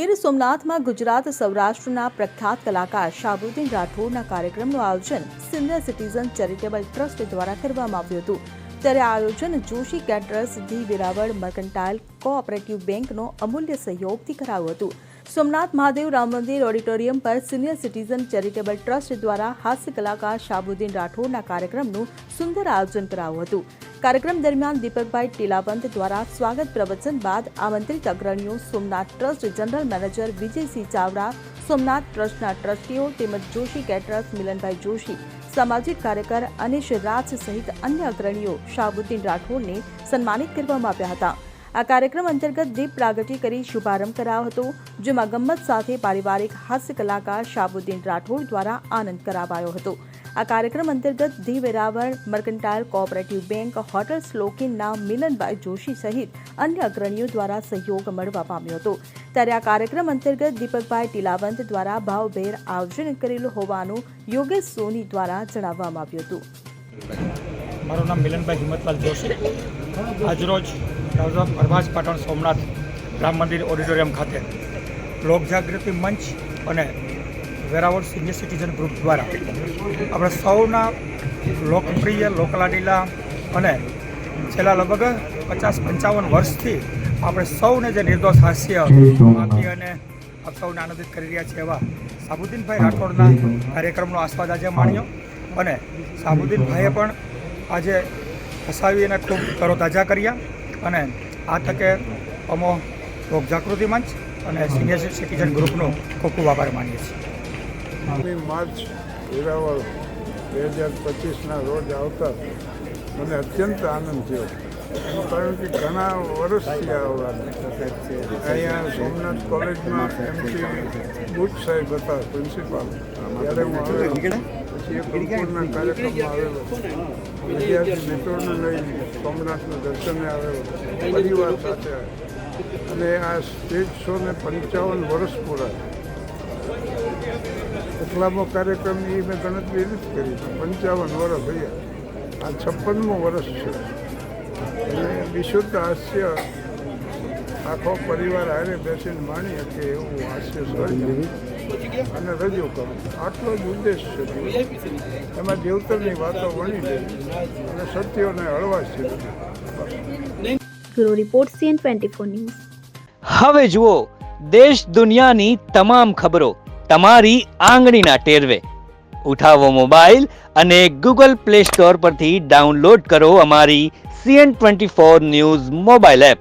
ગીર સોમનાથમાં ગુજરાત સૌરાષ્ટ્રના પ્રખ્યાત કલાકાર શાહબુદ્દીન રાઠોડના કાર્યક્રમનું આયોજન સિનિયર સિટીઝન ચેરિટેબલ ટ્રસ્ટ દ્વારા કરવામાં આવ્યું હતું. ત્યારે આ આયોજન Joshi caterers, the Veraval mercantile cooperative બેંકનો અમૂલ્ય સહયોગથી કરાયું હતું. સોમનાથ મહાદેવ રામ મંદિર ઓડિટોરિયમ પર સિનિયર સિટીઝન ચેરિટેબલ ટ્રસ્ટ દ્વારા હાસ્ય કલાકાર શાહબુદ્દીન રાઠોડના કાર્યક્રમનું સુંદર આયોજન કરાયું હતું. કાર્યક્રમ દરમિયાન દીપકભાઈ ટીલાવંત દ્વારા સ્વાગત પ્રવચન બાદ આમંત્રિત અગ્રણીઓ, Somnath trust general manager Vijaysinh Chavda, Somnath ટ્રસ્ટના ટ્રસ્ટીઓ તેમજ જોશી કેટરર્સ મિલનભાઈ જોશી, સામાજિક કાર્યકર અનિશ રાજ સહિત અન્ય અગ્રણીઓ શાહબુદ્દીન રાઠોડને સન્માનિત કરવામાં આવ્યા હતા. આ કાર્યક્રમ અંતર્ગત દીપ પ્રાગટ્ય કરી શુભારંભ કરાયો હતો, જેમાં ગમ્મત સાથે પારિવારિક હાસ્ય કલાકાર શાહબુદ્દીન રાઠોડ દ્વારા આનંદ કરાવાયો હતો. આ કાર્યક્રમ અંતર્ગત the Veraval mercantile cooperative bank, hotel સ્લોકિનના મિલનભાઈ જોશી સહિત અન્ય અગ્રણીઓ દ્વારા સહયોગ મળવા પામ્યો હતો. ત્યારે આ કાર્યક્રમ અંતર્ગત દીપકભાઈ ટીલાવંત દ્વારા ભાવભેર આયોજન કરેલું હોવાનું યોગેશ સોની દ્વારા જણાવવામાં આવ્યું હતું. મારું નામ મિલનભાઈ હિંમતલાલ જોશી. આજરોજ પ્રભાસ પાટણ સોમનાથ રામ મંદિર ઓડિટોરિયમ ખાતે લોકજાગૃતિ મંચ અને વેરાવળ સિનિયર સિટીઝન ગ્રુપ દ્વારા આપણે સૌના લોકપ્રિય, લોકલાડીલા અને છેલ્લા લગભગ 50-55 વર્ષથી આપણે સૌને જે નિર્દોષ હાસ્ય આપી અને આપ સૌને આનંદિત કરી રહ્યા છીએ એવા શાહબુદ્દીનભાઈ રાઠોડના કાર્યક્રમનો આસ્વાદ આજે માણ્યો. અને શાહબુદ્દીનભાઈએ પણ આજે હસાવી અને ખૂબ તરોતાજા કર્યા. અને આ તકે અમો લોકજાગૃતિ મંચ અને સિનિયર સિટીઝન ગ્રુપનો ખૂબ ખૂબ આભાર માનીએ છીએ. માર્ચ વેરાવળ 2025ના રોજ આવતા મને અત્યંત આનંદ થયો. એનું કારણ કે ઘણા વર્ષથી અહીંયા સોમનાથ કોલેજમાં એમપી બુચ સાહેબ હતા પ્રિન્સિપાલ, ત્યારે હું આવેલો. પછી એક અંકુરના કાર્યક્રમમાં આવેલો, વિદ્યાર્થી મિત્રોને લઈને સોમનાથના દર્શને આવેલો, પરિવાર સાથે. અને આ સ્ટેજ શોને 55 વર્ષ પૂરા. એકલામો કાર્યક્રમ એ મેં ગણતરી નથી કરી, 55 વર્ષ થયા. આ 56મું વર્ષ છે. અને વિશુદ્ધ હાસ્ય આખો પરિવાર હારે બેસીને માણી શકે એવું હાસ્ય સર્જન અને રજૂ કરું, આટલો જ ઉદ્દેશ છે. એમાં દેવતરની વાતો વણી લે અને સત્યોને હળવાશથી રજૂ. Bureau report CN24 news. હવે જુઓ દેશ દુનિયાની તમામ ખબરો તમારી આંગળીના ટેરવે. ઉઠાવો મોબાઈલ અને Google Play Store પરથી ડાઉનલોડ કરો અમારી CN24 ન્યૂઝ મોબાઈલ એપ.